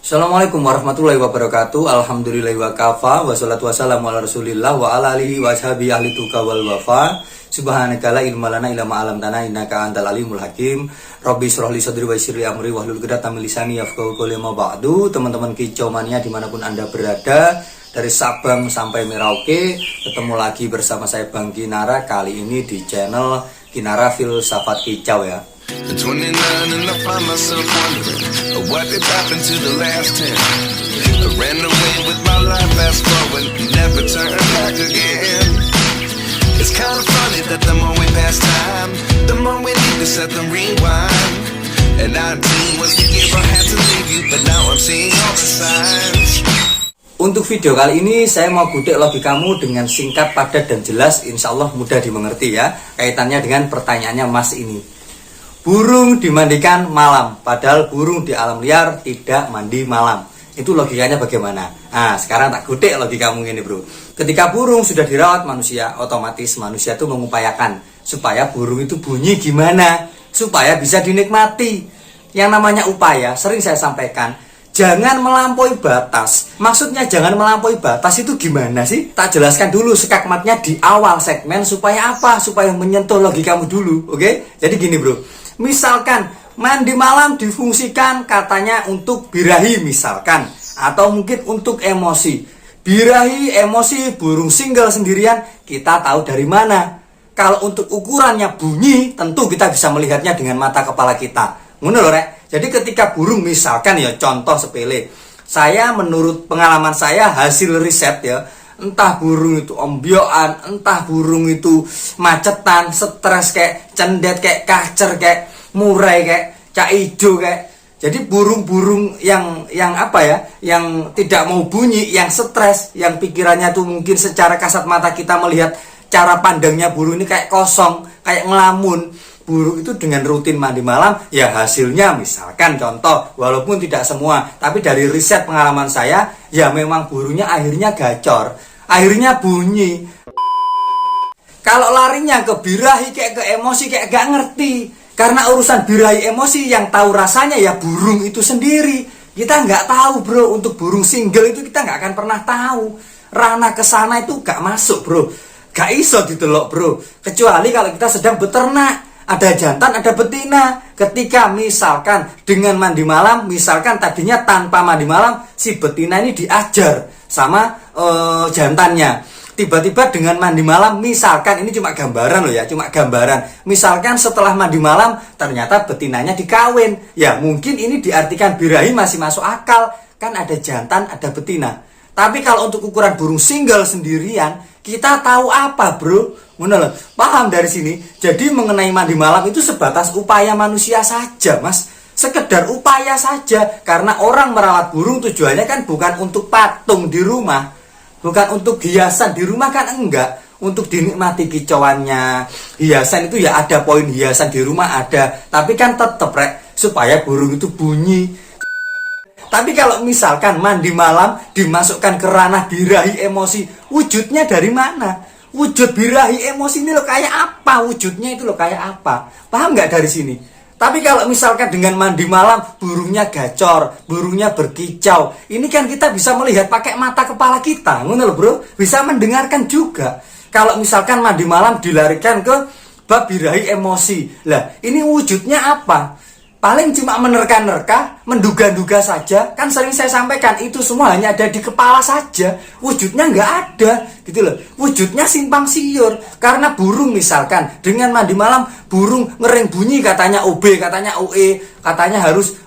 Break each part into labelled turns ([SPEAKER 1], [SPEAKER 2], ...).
[SPEAKER 1] Assalamualaikum warahmatullahi wabarakatuh. Alhamdulillahi wa kafa. Wassalatu wassalamu ala rasulillah wa ala alihi wa ashabi ahli tuqa wal wafa. Subhanaka la ilma lana illa ma 'allamtana innaka antal alimul hakim. Rabbi shrah li sadri wa yassir li amri wahlul 'uqdatam min lisani yafqahu qawli. Ma ba'du. Teman-teman kicau mania dimanapun Anda berada, dari Sabang sampai Merauke, ketemu lagi bersama saya Bang Kinara. Kali ini di channel Kinara Filsafat Kicau ya.
[SPEAKER 2] The 29 and I find myself wondering what did happen to the last 10. I ran away with my life, fast forward, never turn back again. It's kind of funny that the more we pass time, the more we need to set the rewind. And 19 was the year I had to leave you, but now I'm seeing all the signs.
[SPEAKER 1] Untuk video kali ini saya mau gudek logikamu dengan singkat, padat, dan jelas. Insya Allah mudah dimengerti ya. Kaitannya dengan pertanyaannya Mas ini. Burung dimandikan malam, padahal burung di alam liar tidak mandi malam. Itu logikanya bagaimana? Nah, sekarang tak gudek logikamu ini bro. Ketika burung sudah dirawat manusia, otomatis manusia itu mengupayakan supaya burung itu bunyi gimana, supaya bisa dinikmati. Yang namanya upaya, sering saya sampaikan, jangan melampaui batas. Maksudnya jangan melampaui batas itu gimana sih? Tak jelaskan dulu sekakmatnya di awal segmen. Supaya apa? Supaya menyentuh logikamu dulu. Oke? Jadi gini bro, misalkan mandi malam difungsikan katanya untuk birahi misalkan, atau mungkin untuk emosi. Birahi, emosi, burung single sendirian, kita tahu dari mana? Kalau untuk ukurannya bunyi, tentu kita bisa melihatnya dengan mata kepala kita. Ngono lho rek. Jadi ketika burung misalkan ya, contoh sepele, saya menurut pengalaman saya, hasil riset ya, entah burung itu ombyoan, entah burung itu macetan, stres kayak cendet, kayak kacer, kayak murai, kayak cak ijo, kayak. Jadi burung-burung yang apa ya, yang tidak mau bunyi, yang stres, yang pikirannya tuh mungkin secara kasat mata kita melihat cara pandangnya burung ini kayak kosong, kayak ngelamun. Burung itu dengan rutin mandi malam, ya hasilnya misalkan contoh, walaupun tidak semua, tapi dari riset pengalaman saya, ya memang burungnya akhirnya gacor, akhirnya bunyi. Kalau larinya ke birahi, kayak ke emosi, kayak gak ngerti. Karena urusan birahi emosi yang tahu rasanya ya burung itu sendiri. Kita nggak tahu bro, untuk burung single itu kita nggak akan pernah tahu. Ranah kesana itu gak masuk bro, gak iso ditelok bro. Kecuali kalau kita sedang beternak. Ada jantan, ada betina. Ketika misalkan dengan mandi malam, misalkan tadinya tanpa mandi malam, si betina ini diajar sama jantannya. Tiba-tiba dengan mandi malam, misalkan ini cuma gambaran loh ya, cuma gambaran. Misalkan setelah mandi malam, ternyata betinanya dikawin. Ya mungkin ini diartikan birahi masih masuk akal. Kan ada jantan, ada betina. Tapi kalau untuk ukuran burung single sendirian, kita tahu apa bro? Paham dari sini? Jadi mengenai mandi malam itu sebatas upaya manusia saja mas. Sekedar upaya saja. Karena orang merawat burung tujuannya kan bukan untuk patung di rumah, bukan untuk hiasan di rumah kan enggak. Untuk dinikmati kicauannya. Hiasan itu ya ada, poin hiasan di rumah ada. Tapi kan tetep rek, supaya burung itu bunyi. Tapi kalau misalkan mandi malam dimasukkan ke ranah birahi emosi, wujudnya dari mana? Wujud birahi emosi ini lo kayak apa? Wujudnya itu lo kayak apa? Paham nggak dari sini? Tapi kalau misalkan dengan mandi malam burungnya gacor, burungnya berkicau, ini kan kita bisa melihat pakai mata kepala kita, ngono lho bro, bisa mendengarkan juga. Kalau misalkan mandi malam dilarikan ke bab birahi emosi, lah ini wujudnya apa? Paling cuma menerka-nerka, menduga-duga saja. Kan sering saya sampaikan, itu semua hanya ada di kepala saja. Wujudnya nggak ada, gitu loh. Wujudnya simpang siur. Karena burung misalkan, dengan mandi malam, burung ngering bunyi katanya OB, katanya OE, katanya harus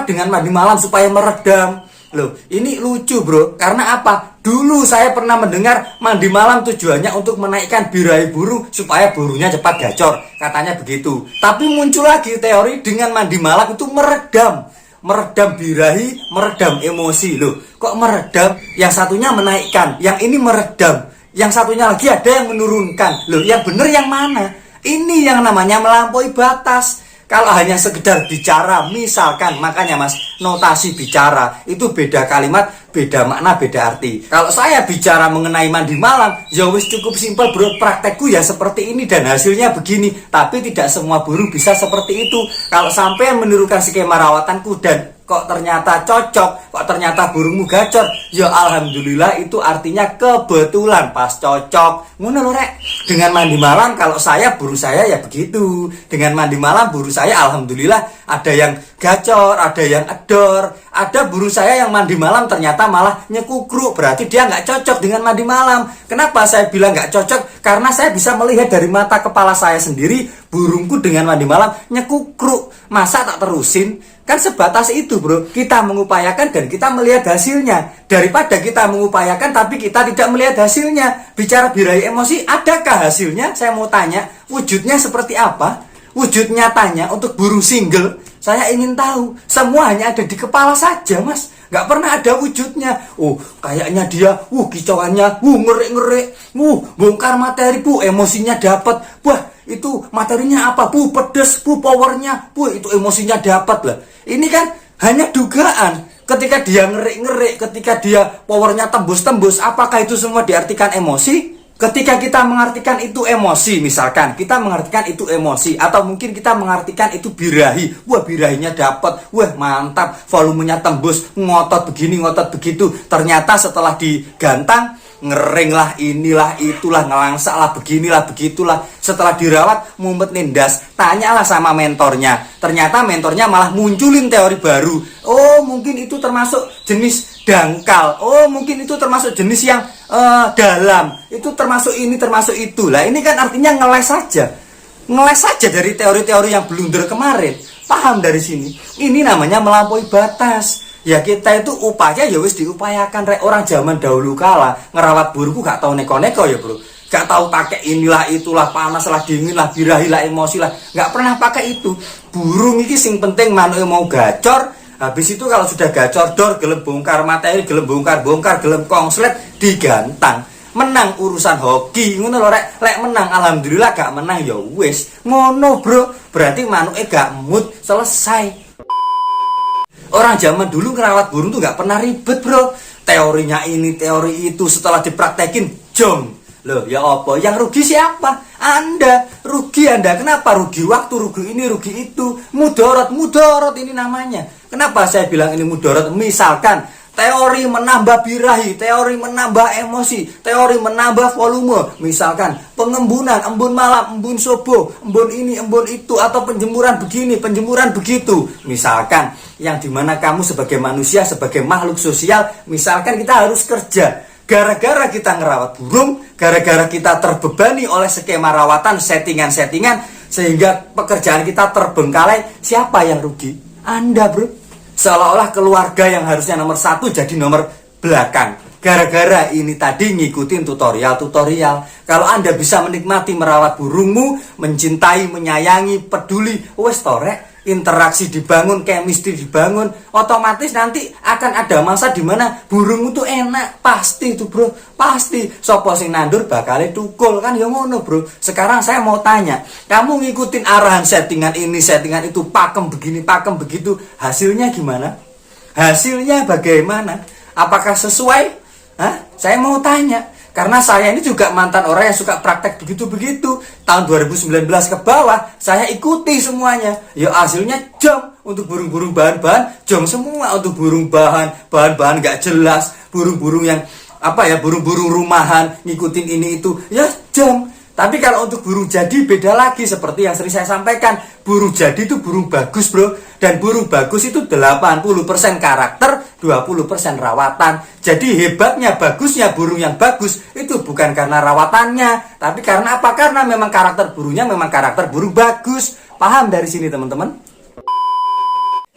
[SPEAKER 1] dengan mandi malam supaya meredam. Loh, ini lucu bro. Karena apa? Dulu saya pernah mendengar mandi malam tujuannya untuk menaikkan birahi burung supaya burungnya cepat gacor. Katanya begitu. Tapi muncul lagi teori dengan mandi malam itu meredam. Meredam birahi, meredam emosi. Loh, kok meredam? Yang satunya menaikkan, yang ini meredam. Yang satunya lagi ada yang menurunkan. Loh, yang benar yang mana? Ini yang namanya melampaui batas. Kalau hanya sekedar bicara, misalkan, makanya mas, notasi bicara itu beda kalimat, beda makna, beda arti. Kalau saya bicara mengenai mandi malam, ya wis cukup simpel bro, praktekku ya seperti ini dan hasilnya begini. Tapi tidak semua burung bisa seperti itu. Kalau sampai menirukan skema rawatanku dan kok ternyata cocok, kok ternyata burungmu gacor, ya alhamdulillah itu artinya kebetulan pas cocok. Ngono lho rek. Dengan mandi malam kalau saya burung saya ya begitu. Dengan mandi malam burung saya alhamdulillah ada yang gacor, ada yang edor. Ada burung saya yang mandi malam ternyata malah nyekukruk, berarti dia nggak cocok dengan mandi malam. Kenapa saya bilang nggak cocok? Karena saya bisa melihat dari mata kepala saya sendiri burungku dengan mandi malam nyekukruk. Masa tak terusin? Kan sebatas itu bro, kita mengupayakan dan kita melihat hasilnya. Daripada kita mengupayakan tapi kita tidak melihat hasilnya. Bicara birahi emosi, adakah hasilnya? Saya mau tanya, wujudnya seperti apa? Wujud nyatanya untuk burung single, saya ingin tahu. Semua hanya ada di kepala saja mas, nggak pernah ada wujudnya. Oh kayaknya dia, kicauannya, ngerik-ngerik, bongkar materi bu, emosinya dapat. Wah itu materinya apa bu, pedes bu, powernya bu, itu emosinya dapat lah. Ini kan hanya dugaan. Ketika dia ngerik-ngerik, ketika dia powernya tembus-tembus, apakah itu semua diartikan emosi? Ketika kita mengartikan itu emosi, misalkan kita mengartikan itu emosi, atau mungkin kita mengartikan itu birahi, wah birahinya dapat, wah mantap, volumenya tembus, ngotot begini, ngotot begitu. Ternyata setelah digantang, ngering lah, inilah, itulah, ngelangsak lah, beginilah, begitulah. Setelah dirawat, mumpet nindas, tanyalah sama mentornya. Ternyata mentornya malah munculin teori baru. Oh mungkin itu termasuk jenis dangkal. Oh mungkin itu termasuk jenis yang dalam. Itu termasuk ini, termasuk itu. Lah ini kan artinya ngeles saja. Ngeles saja dari teori-teori yang blunder kemarin. Paham dari sini? Ini namanya melampaui batas. Ya kita itu upaya ya wis diupayakan rek. Orang zaman dahulu kala ngerawat burungku gak tahu neko-neko ya bro. Gak tahu pakai inilah itulah, panas lah, dingin lah, birahi lah, emosi lah. Gak pernah pakai itu. Burung ini sing penting manuke mau gacor. Habis itu kalau sudah gacor dor, gelem bongkar materi, gelem bongkar, gelem kongslet, digantang. Menang urusan hoki, ngono lho rek. Lek menang alhamdulillah, gak menang ya wis. Ngono bro. Berarti manuke gak mood, selesai. Orang zaman dulu ngerawat burung tuh gak pernah ribet bro. Teorinya ini, teori itu, setelah dipraktekin jong. Loh ya apa? Yang rugi siapa? Anda. Rugi Anda. Kenapa? Rugi waktu, rugi ini, rugi itu. Mudorot ini namanya. Kenapa saya bilang ini mudorot? Misalkan teori menambah birahi, teori menambah emosi, teori menambah volume. Misalkan pengembunan, embun malam, embun subuh, embun ini, embun itu, atau penjemuran begini, penjemuran begitu. Misalkan yang dimana kamu sebagai manusia, sebagai makhluk sosial, misalkan kita harus kerja. Gara-gara kita ngerawat burung, gara-gara kita terbebani oleh skema rawatan, settingan-settingan, sehingga pekerjaan kita terbengkalai, siapa yang rugi? Anda bro. Seolah-olah keluarga yang harusnya nomor 1 jadi nomor belakang. Gara-gara ini tadi ngikutin tutorial-tutorial. Kalau Anda bisa menikmati merawat burungmu, mencintai, menyayangi, peduli, wes torek, interaksi dibangun, chemistry dibangun, otomatis nanti akan ada masa dimana burungmu tuh enak. Pasti itu bro, pasti. Sopo sing nandur bakal tukul kan ya ngono bro. Sekarang saya mau tanya, kamu ngikutin arahan settingan ini, settingan itu, pakem begini, pakem begitu, hasilnya gimana? Hasilnya bagaimana? Apakah sesuai? Hah? Saya mau tanya. Karena saya ini juga mantan orang yang suka praktek begitu-begitu. Tahun 2019 ke bawah, saya ikuti semuanya. Ya hasilnya jong. Untuk burung-burung bahan-bahan, jong semua. Untuk burung bahan-bahan gak jelas. Burung-burung yang, burung-burung rumahan, ngikutin ini itu, ya jong. Tapi kalau untuk burung jadi beda lagi. Seperti yang sering saya sampaikan, burung jadi itu burung bagus bro. Dan burung bagus itu 80% karakter, 20% rawatan. Jadi hebatnya, bagusnya burung yang bagus itu bukan karena rawatannya, tapi karena apa? Karena memang karakter burungnya memang karakter burung bagus. Paham dari sini teman-teman?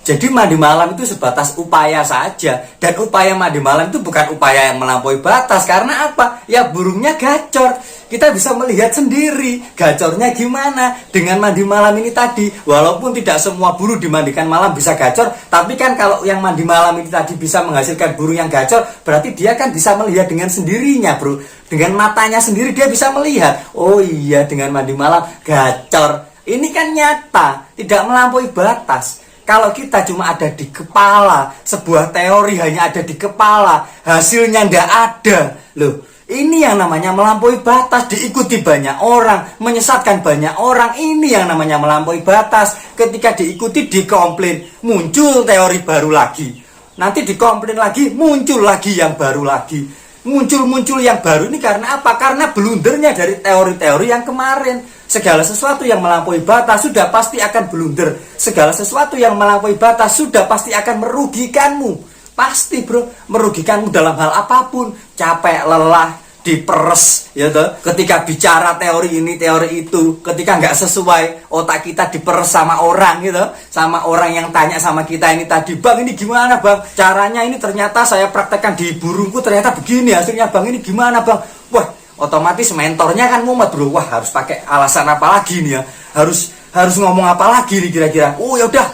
[SPEAKER 1] Jadi mandi malam itu sebatas upaya saja. Dan upaya mandi malam itu bukan upaya yang melampaui batas. Karena apa? Ya burungnya gacor. Kita bisa melihat sendiri gacornya gimana dengan mandi malam ini tadi. Walaupun tidak semua burung dimandikan malam bisa gacor, tapi kan kalau yang mandi malam ini tadi bisa menghasilkan burung yang gacor, berarti dia kan bisa melihat dengan sendirinya bro. Dengan matanya sendiri dia bisa melihat, oh iya dengan mandi malam gacor. Ini kan nyata, tidak melampaui batas. Kalau kita cuma ada di kepala, sebuah teori hanya ada di kepala, hasilnya ndak ada. Loh, Ini yang namanya melampaui batas, diikuti banyak orang, menyesatkan banyak orang. Ini yang namanya melampaui batas. Ketika diikuti, dikomplain, muncul teori baru lagi. Nanti dikomplain lagi, muncul lagi yang baru lagi. Muncul yang baru ini karena apa? Karena blundernya dari teori-teori yang kemarin. Segala sesuatu yang melampaui batas sudah pasti akan blunder. Segala sesuatu yang melampaui batas sudah pasti akan merugikanmu. Pasti bro, merugikanmu dalam hal apapun. Capek, lelah, diperes ya toh. Ketika bicara teori ini, teori itu, ketika nggak sesuai, otak kita diperes sama orang gitu. Sama orang yang tanya sama kita ini tadi, "Bang, ini gimana bang? Caranya ini ternyata saya praktekkan di burungku, ternyata begini hasilnya bang, ini gimana bang?" Wah, otomatis mentornya kan mumet bro. Wah, harus pakai alasan apa lagi nih ya? Harus ngomong apa lagi nih kira-kira? Oh ya udah,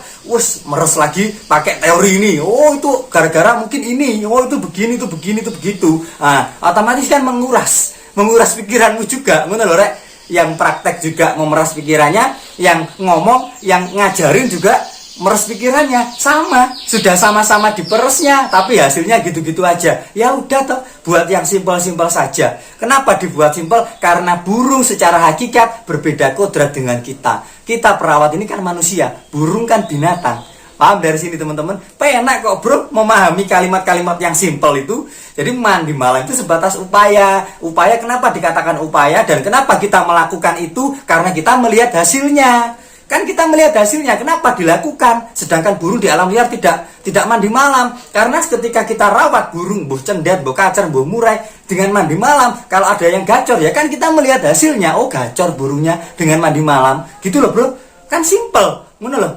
[SPEAKER 1] meres lagi pakai teori ini. Oh itu gara-gara mungkin ini. Oh itu begini, itu begini, itu begitu. Nah, otomatis kan menguras pikiranmu juga. Ngono lho rek. Yang praktek juga memeras pikirannya, yang ngomong, yang ngajarin juga meres pikirannya. Sama, sudah sama-sama diperesnya, tapi hasilnya gitu-gitu aja. Ya udah toh, buat yang simpel-simpel saja. Kenapa dibuat simpel? Karena burung secara hakikat berbeda kodrat dengan kita. Kita perawat ini kan manusia, burung kan binatang. Paham dari sini teman-teman? Penak kok bro memahami kalimat-kalimat yang simpel itu. Jadi mandi malam itu sebatas upaya. Upaya kenapa dikatakan upaya dan kenapa kita melakukan itu? Karena kita melihat hasilnya. Kan kita melihat hasilnya, kenapa dilakukan? Sedangkan burung di alam liar tidak mandi malam. Karena ketika kita rawat burung, buh cendet, buh kacer, buh murai dengan mandi malam, kalau ada yang gacor ya kan kita melihat hasilnya. Oh gacor burungnya dengan mandi malam. Gitu loh bro, kan simple. Ngono loh.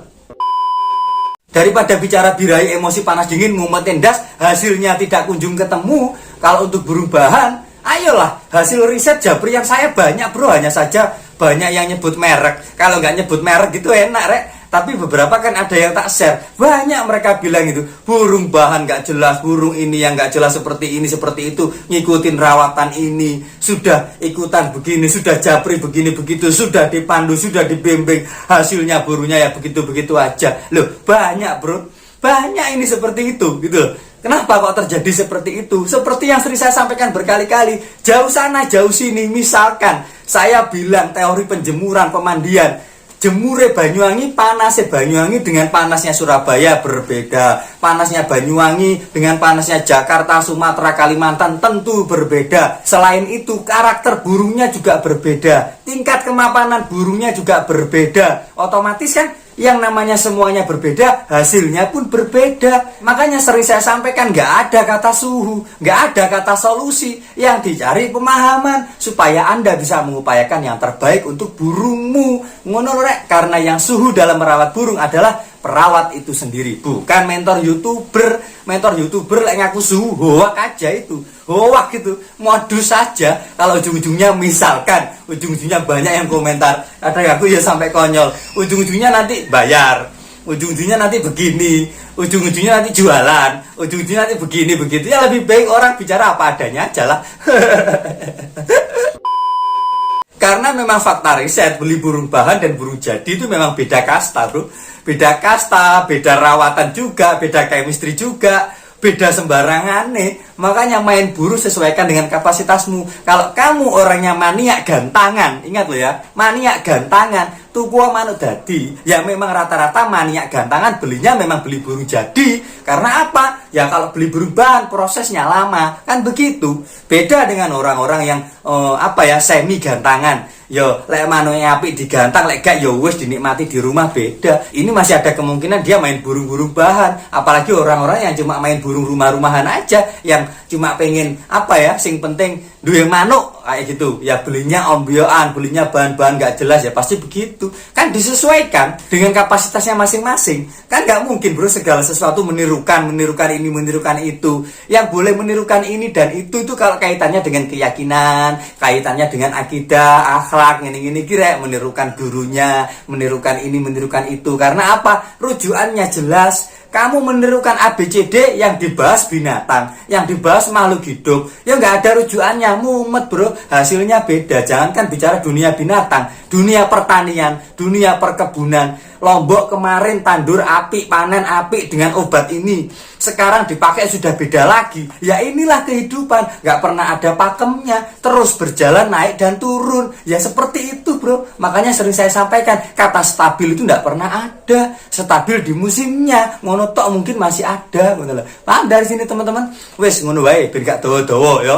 [SPEAKER 1] Daripada bicara birahi emosi panas dingin ngumetin das, hasilnya tidak kunjung ketemu. Kalau untuk burung bahan, ayolah hasil riset Japri yang saya banyak bro, hanya saja banyak yang nyebut merek. Kalau nggak nyebut merek gitu enak rek. Tapi beberapa kan ada yang tak share. Banyak mereka bilang itu burung bahan nggak jelas, burung ini yang nggak jelas seperti ini seperti itu, ngikutin rawatan ini, sudah ikutan begini, sudah Japri begini begitu, sudah dipandu, sudah dibimbing, hasilnya burungnya ya begitu begitu aja. Loh banyak bro, banyak ini seperti itu gitu. Kenapa kok terjadi seperti itu? Seperti yang sering saya sampaikan berkali-kali, jauh sana, jauh sini. Misalkan saya bilang teori penjemuran, pemandian, jemure Banyuwangi, panasnya Banyuwangi dengan panasnya Surabaya berbeda. Panasnya Banyuwangi dengan panasnya Jakarta, Sumatera, Kalimantan tentu berbeda. Selain itu, karakter burungnya juga berbeda. Tingkat kemapanan burungnya juga berbeda. Otomatis kan yang namanya semuanya berbeda, hasilnya pun berbeda. Makanya sering saya sampaikan, nggak ada kata suhu, nggak ada kata solusi. Yang dicari pemahaman supaya Anda bisa mengupayakan yang terbaik untuk burungmu. Ngono rek, karena yang suhu dalam merawat burung adalah perawat itu sendiri, bukan mentor youtuber. Mentor youtuber lek ngaku suhu, hoak aja itu, hoak gitu, modus saja. Kalau ujung-ujungnya misalkan, ujung-ujungnya banyak yang komentar, ada aku ya sampai konyol, ujung-ujungnya nanti bayar, ujung-ujungnya nanti begini, ujung-ujungnya nanti jualan, ujung-ujungnya nanti begini begitu. Ya lebih baik orang bicara apa adanya aja lah. Karena memang fakta riset, beli burung bahan dan burung jadi itu memang beda kasta bro. Beda kasta, beda rawatan juga, beda chemistry juga, beda sembarangan nih. Makanya main burung sesuaikan dengan kapasitasmu. Kalau kamu orangnya maniak gantangan, ingat loh ya, maniak gantangan, tuku manuk dadi. Ya memang rata-rata maniak gantangan belinya memang beli burung jadi. Karena apa? Ya kalau beli burung bahan prosesnya lama, kan begitu. Beda dengan orang-orang yang semi gantangan. Yo, lek manuke apik digantang, lek gak yo wis dinikmati di rumah beda. Ini masih ada kemungkinan dia main burung-burung bahan. Apalagi orang-orang yang cuma main burung rumah-rumahan aja, yang cuma pengen sing penting duwe manuk kayak gitu. Ya belinya ombyoan, belinya bahan-bahan gak jelas, ya pasti begitu. Kan disesuaikan dengan kapasitasnya masing-masing. Kan gak mungkin bro segala sesuatu menirukan ini, menirukan itu. Yang boleh menirukan ini dan itu kalau kaitannya dengan keyakinan, kaitannya dengan akidah, akhlak, gini-gini kira menirukan gurunya, menirukan ini, menirukan itu. Karena apa? Rujukannya jelas. Kamu menirukan ABCD yang dibahas binatang, yang dibahas makhluk hidup, ya nggak ada rujukannya, mumet bro, hasilnya beda. Jangankan bicara dunia binatang, dunia pertanian, dunia perkebunan. Lombok kemarin tandur apik, panen apik dengan obat ini. Sekarang dipakai sudah beda lagi. Ya inilah kehidupan, nggak pernah ada pakemnya, terus berjalan naik dan turun. Ya seperti itu bro. Makanya sering saya sampaikan, kata stabil itu nggak pernah ada. Stabil di musimnya, ngono tok mungkin masih ada. Paham dari sini teman-teman? Wes ngono wae, ben gak dawa-dawa ya.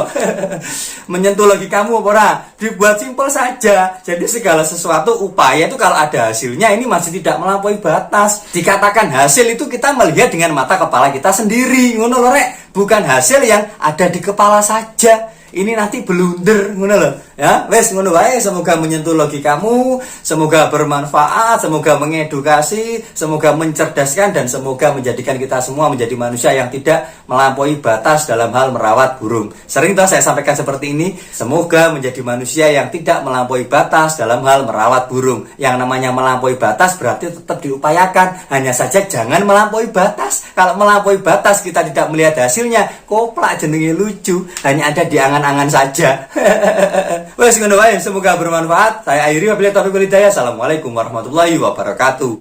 [SPEAKER 1] Menyentuh logikamu apa ora? Dibuat simpel saja. Jadi segala sesuatu upaya itu kalau ada hasilnya ini masih tidak melampaui batas. Dikatakan hasil itu kita melihat dengan mata kepala kita sendiri, ngono lho rek. Bukan hasil yang ada di kepala saja. Ini nanti blunder, ngono lho. Ya, wes ngono wae, semoga menyentuh logikamu, semoga bermanfaat, semoga mengedukasi, semoga mencerdaskan dan semoga menjadikan kita semua menjadi manusia yang tidak melampaui batas dalam hal merawat burung. Sering tuh saya sampaikan seperti ini, semoga menjadi manusia yang tidak melampaui batas dalam hal merawat burung. Yang namanya melampaui batas berarti tetap diupayakan, hanya saja jangan melampaui batas. Kalau melampaui batas kita tidak melihat hasilnya, koplak jenenge lucu, hanya ada di angan-angan saja. Wes ngono wae, semoga bermanfaat. Saya akhiri wabillahi taufiq wal hidayah. Assalamualaikum warahmatullahi wabarakatuh.